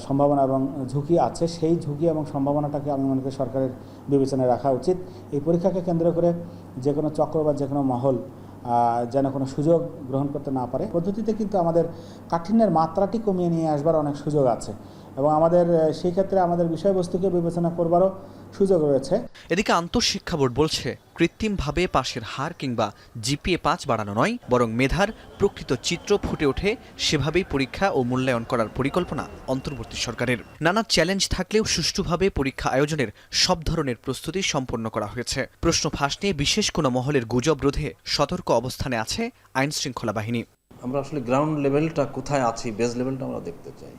S16: সম্ভাবনা এবং ঝুঁকি আছে। সেই ঝুঁকি এবং সম্ভাবনাটাকে আমি মনে করি সরকারের বিবেচনায় রাখা উচিত। এই পরীক্ষাকে কেন্দ্র করে যে কোনো চক্র বা যে কোনো মহল যেন কোনো সুযোগ গ্রহণ করতে না পারে। পদ্ধতিতে কিন্তু আমাদের কাঠিন্যের মাত্রাটি কমিয়ে নিয়ে আসবার অনেক সুযোগ আছে এবং আমাদের সেই ক্ষেত্রে আমাদের বিষয়বস্তুকে বিবেচনা করবারও সুযোগ রয়েছে।
S15: এদিকে আন্তঃশিক্ষা বোর্ড বলছে, কৃত্রিমভাবে পাশের হার কিংবা জিপিএ 5 বাড়ানো নয়, বরং মেধার প্রকৃত চিত্র ফুটে ওঠে সেভাবেই পরীক্ষা ও মূল্যায়ন করার পরিকল্পনা অন্তর্বর্তী সরকারের। নানা চ্যালেঞ্জ থাকলেও সুষ্ঠুভাবে পরীক্ষা আয়োজনের সব ধরনের প্রস্তুতি সম্পন্ন করা হয়েছে। প্রশ্ন ফাঁস নিয়ে বিশেষ কোনো মহলের গুজব রোধে সতর্ক অবস্থানে আছে আইন শৃঙ্খলা বাহিনী।
S17: আমরা আসলে গ্রাউন্ড লেভেলটা কোথায় আছি, বেস লেভেলটা আমরা দেখতে চাই।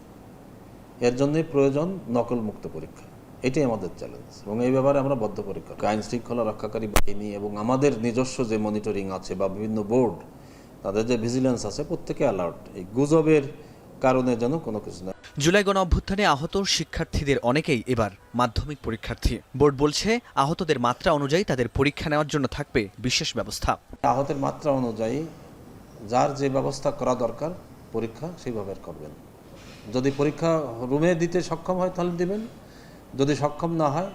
S17: এর জন্যই প্রয়োজন নকল মুক্ত পরীক্ষা। এটাই আমাদের চ্যালেঞ্জ এবং এই ব্যাপারে আমরা বদ্ধপরিকর। আইন শৃঙ্খলা রক্ষাকারী বাহিনী এবং আমাদের নিজস্ব যে মনিটরিং আছে বা বিভিন্ন বোর্ড, তাদের যে ভিজিলেন্স আছে, প্রত্যেকে অ্যালার্ট, এই গুজবের কারণে যেন কোনো কিছু না।
S15: জুলাই গণ অভ্যুত্থানে আহত শিক্ষার্থীদের অনেকেই এবার মাধ্যমিক পরীক্ষার্থী। বোর্ড বলছে, আহতদের মাত্রা অনুযায়ী তাদের পরীক্ষা নেওয়ার জন্য থাকবে বিশেষ ব্যবস্থা।
S17: আহতের মাত্রা অনুযায়ী যার যে ব্যবস্থা করা দরকার পরীক্ষা সেইভাবে করবেন। যদি পরীক্ষা রুমে দিতে সক্ষম হয় তাহলে দিবেন, যদি সক্ষম না হয়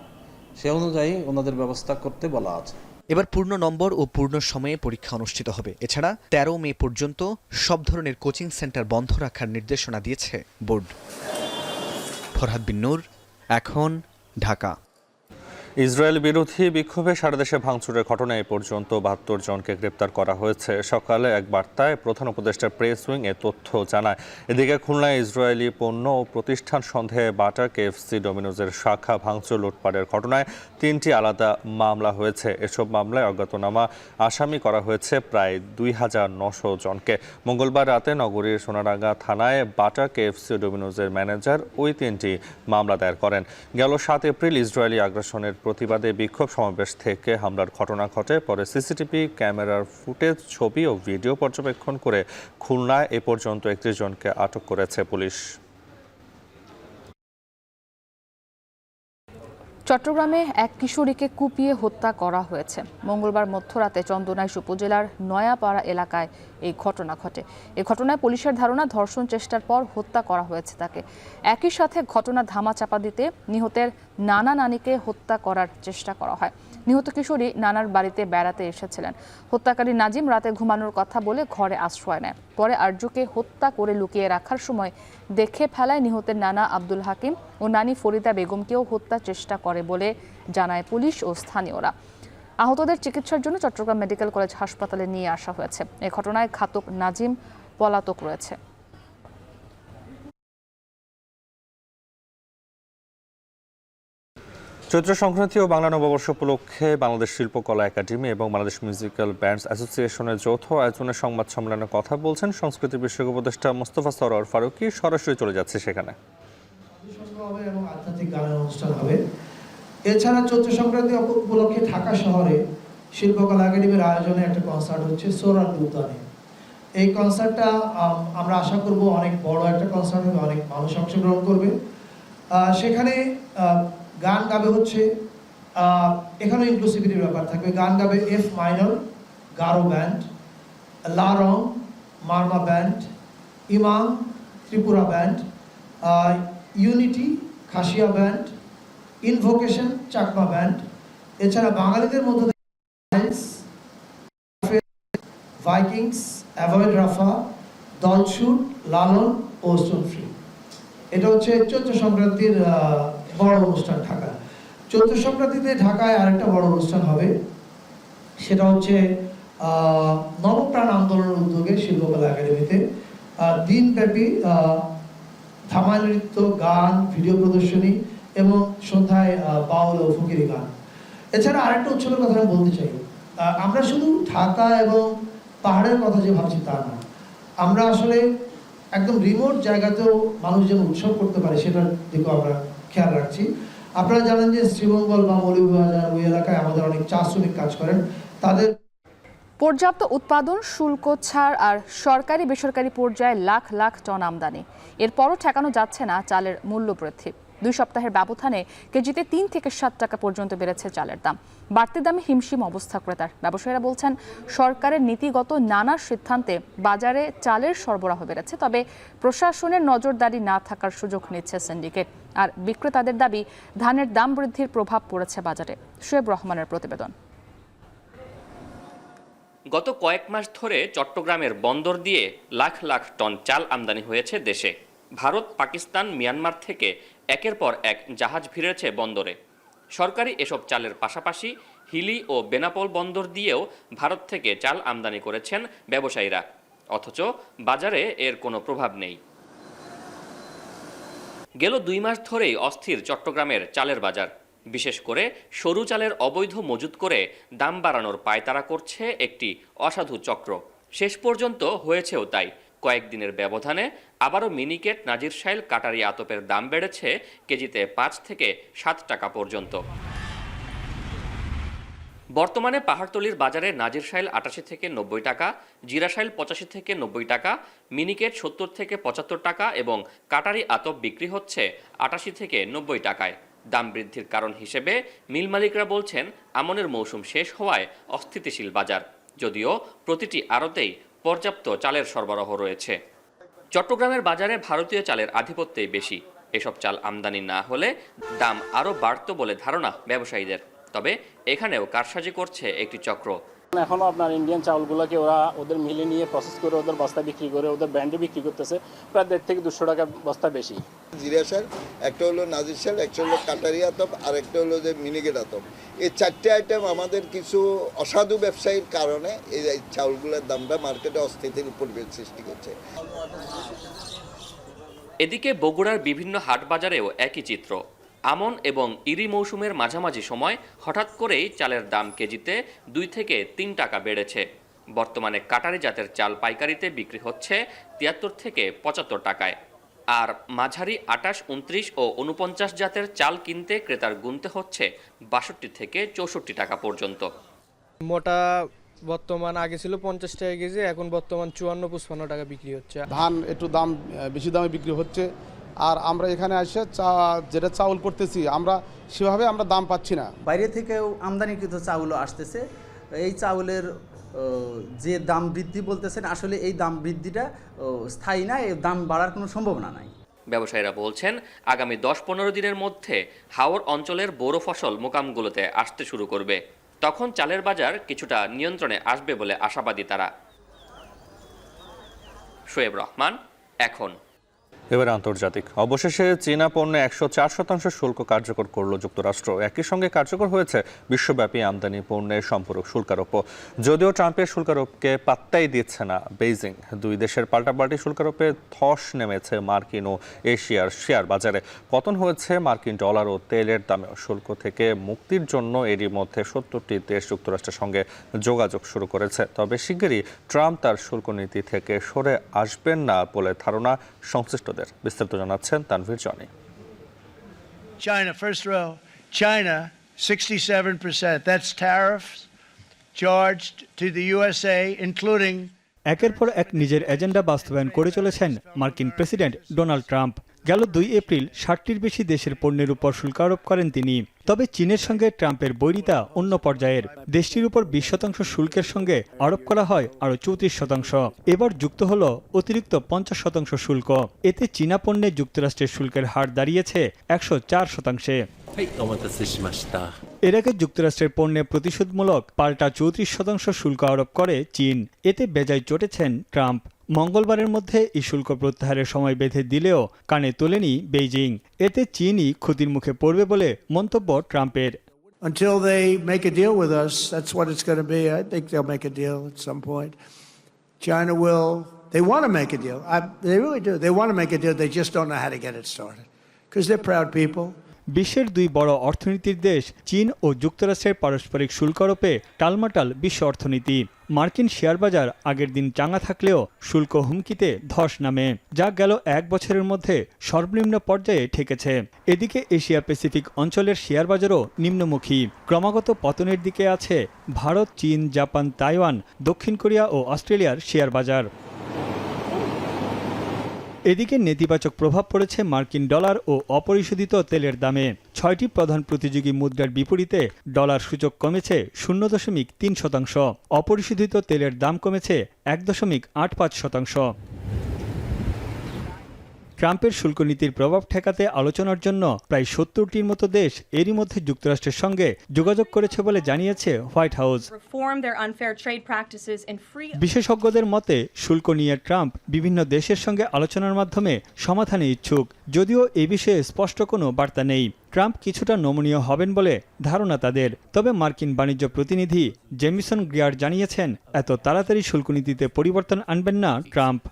S17: সে অনুযায়ী ওনাদের ব্যবস্থা করতে বলা আছে।
S15: এবার পূর্ণ নম্বর ও পূর্ণ সময়ে পরীক্ষা অনুষ্ঠিত হবে। এছাড়া 13 মে পর্যন্ত সব ধরনের কোচিং সেন্টার বন্ধ রাখার নির্দেশনা দিয়েছে বোর্ড। ফরহাদ বিন নূর, এখন, ঢাকা।
S2: ইসরায়েল বিরোধী বিক্ষোভে সারা দেশে ভাঙচুরের ঘটনায় এ পর্যন্ত 72 জনকে গ্রেপ্তার করা হয়েছে। সকালে এক বার্তায় প্রধান উপদেষ্টা প্রেস উইং এ তথ্য জানায়। এদিকে খুলনায় ইসরায়েলি পণ্য ও প্রতিষ্ঠান সন্দেহে বাটা কেএফসি ডোমিনোজের শাখা ভাঙচুর লুটপাটের ঘটনায় 3টি আলাদা মামলা হয়েছে। এসব মামলায় অজ্ঞাতনামা আসামি করা হয়েছে প্রায় 2900 জনকে। মঙ্গলবার রাতে নগরীর সোনারাঙ্গা থানায় বাটা কেএফসি ডোমিনোজের ম্যানেজার ওই 3টি মামলা দায়ের করেন। গেল 7 এপ্রিল ইসরায়েলি আগ্রাসনের প্রতিবাদে বিক্ষোভ সমাবেশ থেকে হামলার ঘটনা ঘটে। পরে সিসিটিভি ক্যামেরার ফুটেজ, ছবি ও ভিডিও পর্যবেক্ষণ করে খুলনায় এ পর্যন্ত 31 জনকে আটক করেছে পুলিশ।
S1: চট্টগ্রামে এক কিশোরীকে কুপিয়ে হত্যা করা হয়েছে। মঙ্গলবার মধ্যরাতে চন্দনাইশ উপজেলার নয়াপাড়া এলাকায় এই ঘটনা ঘটে। এই ঘটনায় পুলিশের ধারণা ধর্ষণ চেষ্টার পর হত্যা করা হয়েছে তাকে। একই সাথে ঘটনা ধামাচাপা দিতে নিহতের নানা নানিকে হত্যা করার চেষ্টা করা হয়। নিহত কিশোরী নানার বাড়িতে বেড়াতে এসেছিলেন। হত্যাকারী নাজিম রাতে ঘুমানোর কথা বলে ঘরে আশ্রয় নেয়। পরে আরজুকে হত্যা করে লুকিয়ে রাখার সময় দেখে ফেলায় নিহতের নানা আব্দুল হাকিম ও নানি ফরিদা বেগমকেও হত্যার চেষ্টা করে বলে জানায় পুলিশ ও স্থানীয়রা। আহতদের চিকিৎসার জন্য চট্টগ্রাম মেডিকেল কলেজ হাসপাতালে নিয়ে আসা হয়েছে। এ ঘটনায় ঘাতক নাজিম পলাতক রয়েছে।
S2: চৈত্র সংক্রান্তি ও বাংলা নববর্ষ উপলক্ষে বাংলাদেশ শিল্পকলা একাডেমি এবং বাংলাদেশ মিউজিক্যাল ব্যান্ডস অ্যাসোসিয়েশনের যৌথ আয়োজনে সংবাদ সম্মেলনে কথা বলছেন সংস্কৃতি বিষয়ক উপদেষ্টা মোস্তফা সরোয়ার ফারুকী। সরাসরি চলে যাচ্ছে সেখানে।
S18: এবং আধ্যাত্মিক গানের অনুষ্ঠান হবে। এছাড়া চৈত্র সংক্রান্তি উপলক্ষে ঢাকা শহরে শিল্পকলা একাডেমির আয়োজনে একটা কনসার্ট হচ্ছে সোরার উদ্যানে। এই কনসার্টটা আমরা আশা করব অনেক বড় একটা কনসার্ট হবে, অনেক মানুষ অংশগ্রহণ করবে। সেখানে গান গাবে হচ্ছে এখানে ইনক্লুসিভিটির ব্যাপার থাকবে। গান গাবে এফ মাইনর গারো ব্যান্ড, লারং মারমা ব্যান্ড, ইমাম Tripura band, unity Khasia band, invocation Chakma band. এছাড়া বাঙালিদের মধ্যে ভাইকিংস, অ্যাভয়েড রাফা, দলছুট, লালন ও স্টোনফ্রি। এটা হচ্ছে চৈত্র সংক্রান্তির বড় অনুষ্ঠান ঢাকা। চৈত্র সংক্রান্তিতে ঢাকায় আরেকটা বড় অনুষ্ঠান হবে, সেটা হচ্ছে নবপ্রাণ আন্দোলনের উদ্যোগে শিল্পকলা একাডেমিতে দিনব্যাপী ধামাইল নৃত্য, গান, ভিডিও প্রদর্শনী এবং সন্ধ্যায় বাউল ও ফকিরি গান। এছাড়া আরেকটা উৎসবের কথা আমি বলতে চাই। আমরা শুধু ঢাকা এবং পাহাড়ের কথা যে ভাবছি তা না, আমরা আসলে একদম রিমোট জায়গাতেও মানুষ যেন উৎসব করতে পারে সেটার দিকেও আমরা খেয়াল রাখছি। আপনারা জানেন যে শ্রীমঙ্গল বা মৌলভীবাজার ওই এলাকায় আমাদের অনেক চা শ্রমিক কাজ করেন। তাদের
S1: পর্যাপ্ত উৎপাদন, শুল্ক ছাড় আর সরকারি বেসরকারি পর্যায়ে লাখ লাখ টন আমদানি, এরপরও ঠেকানো যাচ্ছে না চালের মূল্য বৃদ্ধি। 2 সপ্তাহের ব্যবধানে কেজিতে 3 থেকে 7 টাকা পর্যন্ত বেড়েছে চালের দাম। বাড়তি দামে হিমশিম অবস্থা ক্রেতার। ব্যবসায়ীরা বলছেন সরকারের নীতিগত নানা সিদ্ধান্তে বাজারে চালের সরবরাহ বেড়েছে, তবে প্রশাসনের নজরদারি না থাকার সুযোগ নিচ্ছে সিন্ডিকেট। আর বিক্রেতাদের দাবি ধানের দাম বৃদ্ধির প্রভাব পড়েছে বাজারে। শোয়েব রহমানের প্রতিবেদন।
S19: গত কয়েক মাস ধরে চট্টগ্রামের বন্দর দিয়ে লাখ লাখ টন চাল আমদানি হয়েছে দেশে। ভারত, পাকিস্তান, মিয়ানমার থেকে একের পর এক জাহাজ ভিড়েছে বন্দরে। সরকারি এসব চালের পাশাপাশি হিলি ও বেনাপোল বন্দর দিয়েও ভারত থেকে চাল আমদানি করেছেন ব্যবসায়ীরা, অথচ বাজারে এর কোনো প্রভাব নেই। গেল 2 মাস ধরেই অস্থির চট্টগ্রামের চালের বাজার। বিশেষ করে সরু চালের অবৈধ মজুত করে দাম বাড়ানোর পায়তারা করছে একটি অসাধু চক্র। শেষ পর্যন্ত হয়েছেও তাই। কয়েকদিনের ব্যবধানে আবারও মিনিকেট, নাজিরশাইল, কাটারি আতপের দাম বেড়েছে কেজিতে 5 থেকে 7 টাকা পর্যন্ত। বর্তমানে পাহাড়তলির বাজারে নাজিরশাইল 88 থেকে 90 টাকা, জিরাশাইল 85 থেকে 90 টাকা, মিনিকেট 70 থেকে 75 টাকা এবং কাটারি আতপ বিক্রি হচ্ছে 88 থেকে 90 টাকায়। দাম বৃদ্ধির কারণ হিসেবে মিল মালিকরা বলছেন আমনের মৌসুম শেষ হওয়ায় অস্থিতিশীল বাজার, যদিও প্রতিটি আড়তেই পর্যাপ্ত চালের সরবরাহ রয়েছে। চট্টগ্রামের বাজারে ভারতীয় চালের আধিপত্যই বেশি। এসব চাল আমদানি না হলে দাম আরও বাড়ত বলে ধারণা ব্যবসায়ীদের। তবে এখানেও কারসাজি করছে একটি চক্র।
S20: এখনো আপনার ইন্ডিয়ান চাউলগুলোকে ওরা ওদের মিলে নিয়ে প্রসেস করে ওদের বস্তা বিক্রি করে ওদের ব্র্যান্ডে বিক্রি করতেছে প্রায় 150 থেকে 200 টাকা বস্তা বেশি।
S21: জিরাশাল, একটা হলো নাজিরশাল, একটা হলো কাটারি আতপ আর একটা হলো যে মিনিকেট আতপ। এই 4টে আইটেম আমাদের কিছু অসাধু ব্যবসায়ীর কারণে এই চাউলগুলোর দামটা মার্কেটে অস্থিতির পরিবেশ সৃষ্টি করছে।
S19: এদিকে বগুড়ার বিভিন্ন হাট বাজারেও একই চিত্র। আমন এবং ইরি মৌসুমের মাঝামাঝি সময় হঠাৎ করেই চালের দাম কেজিতে 2 থেকে 3 টাকা বেড়েছে। বর্তমানে কাটারি জাতের চাল পাইকারিতে বিক্রি হচ্ছে 73 থেকে 75 টাকায়। আর মাঝারি 28, 29 ও 49 জাতের চাল কিনতে ক্রেতার গুনতে হচ্ছে 62 থেকে 64 টাকা পর্যন্ত।
S22: মোটা বর্তমান আগে ছিল 50 টাকা কেজি, এখন বর্তমান 54-55 টাকা বিক্রি হচ্ছে।
S23: ধান একটু দাম বেশি দামে বিক্রি হচ্ছে,
S3: আর আমরা এখানে এসে যেটা চাউল করতেছি আমরা সেভাবে আমরা দাম পাচ্ছি না।
S4: বাইরে থেকেও আমদানিকৃত চাউলও আসতেছে। এই চাউলের যে দাম বৃদ্ধি বলতেছেন, আসলে এই দাম বৃদ্ধিটা স্থায়ী না, এই দাম বাড়ার কোনো সম্ভাবনা নাই।
S19: ব্যবসায়ীরা বলছেন আগামী 10-15 দিনের মধ্যে হাওর অঞ্চলের বোরো ফসল মোকামগুলোতে আসতে শুরু করবে। তখন চালের বাজার কিছুটা নিয়ন্ত্রণে আসবে বলে আশাবাদী তারা। শোয়েব রহমান, এখন।
S2: এবার আন্তর্জাতিক। অবশেষে চীনা পণ্যে 104% শুল্ক কার্যকর করল যুক্তরাষ্ট্র। একই সঙ্গে কার্যকর হয়েছে বিশ্বব্যাপী আমদানি পণ্যের সম্পূরক শুল্কারোপও। যদিও ট্রাম্পের শুল্কারোপকে পাত্তাই দিচ্ছে না বেইজিং। দুই দেশের পাল্টাপাল্টি শুল্কারোপে ধস নেমেছে মার্কিন ও এশিয়ার শেয়ার বাজারে। পতন হয়েছে মার্কিন ডলার ও তেলের দামেও। শুল্ক থেকে মুক্তির জন্য এরই মধ্যে 70টি দেশ যুক্তরাষ্ট্রের সঙ্গে যোগাযোগ শুরু করেছে। তবে শিগগিরই ট্রাম্প তার শুল্ক নীতি থেকে সরে আসবেন না বলে ধারণা সংশ্লিষ্ট। বিস্তারিত জানাচ্ছেন Tanvir Johnny.
S23: China, first row. China, 67%. That's tariffs charged to the USA, including.
S24: একের পর এক নিজের এজেন্ডা বাস্তবায়ন করে চলেছেন মার্কিন প্রেসিডেন্ট ডোনাল্ড ট্রাম্প। গেল 2 এপ্রিল 60টির বেশি দেশের পণ্যের উপর শুল্ক আরোপ করেন তিনি। তবে চীনের সঙ্গে ট্রাম্পের বৈরিতা অন্য পর্যায়ের। দেশটির উপর 20% শুল্কের সঙ্গে আরোপ করা হয় আরও 34%। এবার যুক্ত হল অতিরিক্ত 50% শুল্ক। এতে চীনা পণ্যে যুক্তরাষ্ট্রের শুল্কের হার দাঁড়িয়েছে 104%। এর আগে যুক্তরাষ্ট্রের পণ্যে প্রতিশোধমূলক পাল্টা 34% শুল্ক আরোপ করে চীন। এতে বেজায় চটেছেন ট্রাম্প। মঙ্গলবারের মধ্যে এই শুল্ক প্রত্যাহারের সময় বেঁধে দিলেও কানে তোলেনি বেইজিং। এতে চীনই ক্ষতির মুখে পড়বে বলে মন্তব্য ট্রাম্পের।
S23: Until they make a deal with us, that's what it's going to be. I think they'll make a deal at some point. China will. They want to make a deal. They really do. They want to make a deal. They just don't know how to get it started because they're proud people.
S24: বিশ্বের 2 বড় অর্থনীতির দেশ চীন ও যুক্তরাষ্ট্রের পারস্পরিক শুল্ক আরোপে টালমাটাল বিশ্ব অর্থনীতি। মার্কিন শেয়ার বাজার আগের দিন চাঙা থাকলেও শুল্ক হুমকিতে ধস নামে, যা গেল 1 বছরের মধ্যে সর্বনিম্ন পর্যায়ে ঠেকেছে। এদিকে এশিয়া প্যাসিফিক অঞ্চলের শেয়ার বাজারও নিম্নমুখী। ক্রমাগত পতনের দিকে আছে ভারত, চীন, জাপান, তাইওয়ান, দক্ষিণ কোরিয়া ও অস্ট্রেলিয়ার শেয়ার বাজার। এদিকে নেতিবাচক প্রভাব পড়েছে মার্কিন ডলার ও অপরিশোধিত তেলের দামে। 6টি প্রধান প্রতিযোগী মুদ্রার বিপরীতে ডলার সূচক কমেছে 0.3%। অপরিশোধিত তেলের দাম কমেছে 1.85%। ট্রাম্পের শুল্ক নীতির প্রভাব ঠেকাতে আলোচনার জন্য প্রায় 70টির মতো দেশ এরই মধ্যে যুক্তরাষ্ট্রের সঙ্গে যোগাযোগ করেছে বলে জানিয়েছে হোয়াইট হাউস। বিশেষজ্ঞদের মতে শুল্ক নিয়ে ট্রাম্প বিভিন্ন দেশের সঙ্গে আলোচনার মাধ্যমে সমাধানে ইচ্ছুক, যদিও এ বিষয়ে স্পষ্ট কোনো বার্তা নেই। ট্রাম্প কিছুটা নমনীয় হবেন বলে ধারণা তাদের। তবে মার্কিন বাণিজ্য প্রতিনিধি জেমিসন গ্রিয়ার জানিয়েছেন এত তাড়াতাড়ি শুল্ক নীতিতে পরিবর্তন আনবেন না ট্রাম্প।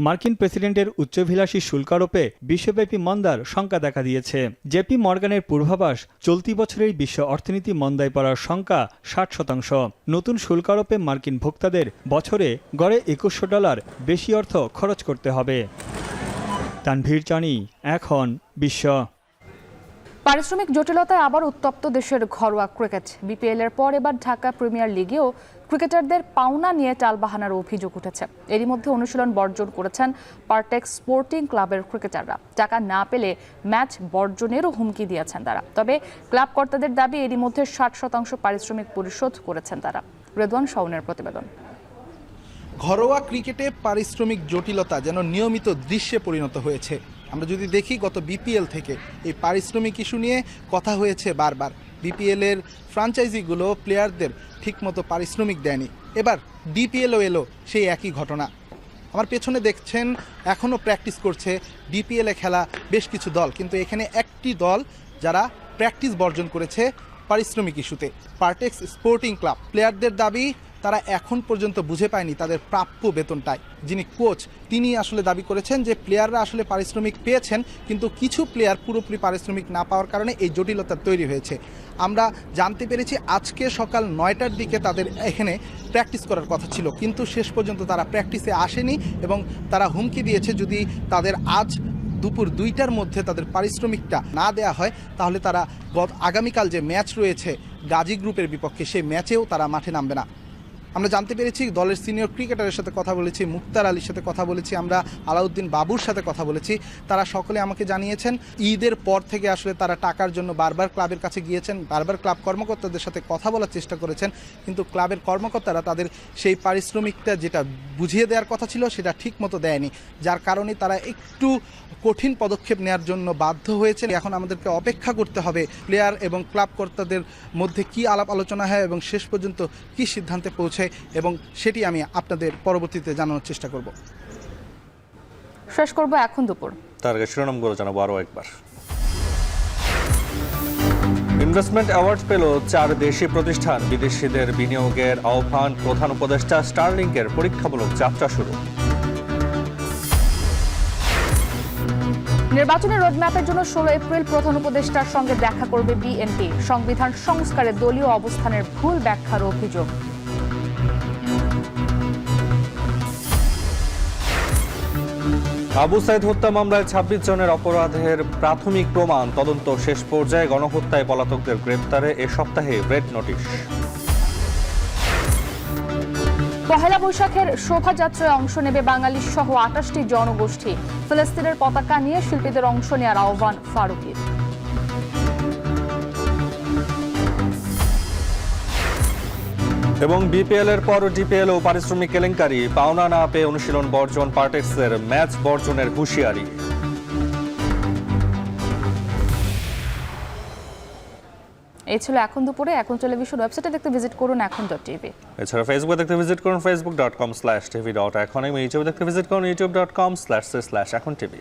S24: মার্কিন প্রেসিডেন্টের উচ্চাভিলাষী শুল্ক আরোপে বিশ্বব্যাপী মন্দার শঙ্কা দেখা দিয়েছে। জেপি মর্গানের পূর্বাভাস, চলতি বছরের বিশ্ব অর্থনীতি মন্দায় পড়ার শঙ্কা 60%। নতুন শুল্ক আরোপে মার্কিন ভোক্তাদের বছরে গড়ে $2100 বেশি অর্থ খরচ করতে হবে। তানভীর জানি, এখন বিশ্ব।
S1: পারিশ্রমিক জটিলতায় আবার উত্তপ্ত দেশের ঘরোয়া ক্রিকেট। বিপিএল এর পর এবার ঢাকা প্রিমিয়ার লিগেও ক্রিকেটারদের পাওনা নিয়ে টালবাহানার অভিযোগ উঠেছে। এরই মধ্যে অনুশীলন বর্জন করেছেন পারটেক্স স্পোর্টিং ক্লাবের ক্রিকেটাররা। টাকা না পেলে ম্যাচ বর্জনেরও হুমকি দিয়েছেন তারা। তবে ক্লাব কর্তাদের দাবি এরই মধ্যে 60% পারিশ্রমিক পরিশোধ করেছেন তারা। রেদওয়ান শাওনের প্রতিবেদন।
S25: ঘরোয়া ক্রিকেটে পারিশ্রমিক জটিলতা যেন নিয়মিত দৃশ্যে পরিণত হয়েছে। আমরা যদি দেখি গত বিপিএল থেকে এই পারিশ্রমিক ইস্যু নিয়ে কথা হয়েছে বারবার। বিপিএলের ফ্র্যাঞ্চাইজিগুলো প্লেয়ারদের ঠিকমতো পারিশ্রমিক দেয়নি। এবার ডিপিএলও এলো সেই একই ঘটনা। আমার পেছনে দেখছেন এখনও প্র্যাকটিস করছে ডিপিএলে খেলা বেশ কিছু দল, কিন্তু এখানে একটি দল যারা প্র্যাকটিস বর্জন করেছে পারিশ্রমিক ইস্যুতে, পারটেক্স স্পোর্টিং ক্লাব। প্লেয়ারদের দাবি তারা এখন পর্যন্ত বুঝে পায়নি তাদের প্রাপ্য বেতনটাই। যিনি কোচ তিনি আসলে দাবি করেছেন যে প্লেয়াররা আসলে পারিশ্রমিক পেয়েছেন, কিন্তু কিছু প্লেয়ার পুরোপুরি পারিশ্রমিক না পাওয়ার কারণে এই জটিলতা তৈরি হয়েছে। আমরা জানতে পেরেছি আজকে সকাল 9টার দিকে তাদের এখানে প্র্যাকটিস করার কথা ছিল, কিন্তু শেষ পর্যন্ত তারা প্র্যাকটিসে আসেনি এবং তারা হুমকি দিয়েছে যদি তাদের আজ দুপুর 2টার মধ্যে তাদের পারিশ্রমিকটা না দেয়া হয় তাহলে তারা আগামীকাল যে ম্যাচ রয়েছে গাজী গ্রুপের বিপক্ষে সেই ম্যাচেও তারা মাঠে নামবে না। আমরা জানতে পেরেছি দলের সিনিয়র ক্রিকেটারের সাথে কথা বলেছি, মুক্তার আলীর সাথে কথা বলেছি, আমরা আলাউদ্দিন বাবুর সাথে কথা বলেছি। তারা সকলে আমাকে জানিয়েছেন ঈদের পর থেকে আসলে তারা টাকার জন্য বারবার ক্লাবের কাছে গিয়েছেন, বারবার ক্লাব কর্মকর্তাদের সাথে কথা বলার চেষ্টা করেছেন, কিন্তু ক্লাবের কর্মকর্তারা তাদের সেই পারিশ্রমিকটা যেটা বুঝিয়ে দেওয়ার কথা ছিল সেটা ঠিক মতো দেয়নি, যার কারণে তারা একটু কঠিন পদক্ষেপ নেওয়ার জন্য বাধ্য হয়েছেন। এখন আমাদেরকে অপেক্ষা করতে হবে প্লেয়ার এবং ক্লাব কর্তাদের মধ্যে কি আলাপ আলোচনা হয় এবং শেষ পর্যন্ত কি সিদ্ধান্তে পৌঁছায়, এবং সেটি আমি আপনাদের পরবর্তীতে জানানোর চেষ্টা করব।
S1: শেষ করব এখন দুপুর।
S2: তার আগে শিরোনামগুলো জানাবো আরও একবার। ইনভেস্টমেন্ট অ্যাওয়ার্ড পেল 4 দেশি প্রতিষ্ঠান, বিদেশিদের বিনিয়োগের আহ্বান, প্রধান উপদেষ্টা স্টারলিংকের পরীক্ষামূলক যাত্রা শুরু।
S1: নির্বাচনের রোডম্যাপের জন্য 16 এপ্রিল প্রধান উপদেষ্টার সঙ্গে দেখা করবে বিএনপি। সংবিধান সংস্কারে দলীয় অবস্থানের ভুল ব্যাখ্যার অভিযোগ।
S2: আবু সাইদ হত্যা মামলায় 26 জনের অপরাধের প্রাথমিক প্রমাণ, তদন্ত শেষ পর্যায়ে, গণহত্যায় পলাতকদের গ্রেপ্তারে এ সপ্তাহে রেড নোটিশ।
S1: পহেলা বৈশাখের শোভাযাত্রায় অংশ নেবে বাঙালি সহ 28টি জনগোষ্ঠী। ফিলিস্তিনের পতাকা নিয়ে শিল্পীদের অংশ নেওয়ার আহ্বান ফারুকীর।
S2: এবং বিপিএল এর পর ডিপিএল ও পারিশ্রমিক কেলেঙ্কারি, পাওনা না পেয়ে অনুশীলন বর্জন, পার্টেক্সের ম্যাচ বর্জনের হুঁশিয়ারি।
S1: এই ছিল এখন দুপুরে। এখন টেলিভিশন ওয়েবসাইটে দেখতে ভিজিট করুন এখন.টিভি।
S2: এছাড়া ফেসবুকে দেখতে ভিজিট করুন facebook.com/tv.এখন এবং ইউটিউবে দেখতে ভিজিট করুন youtube.com/এখন.tv।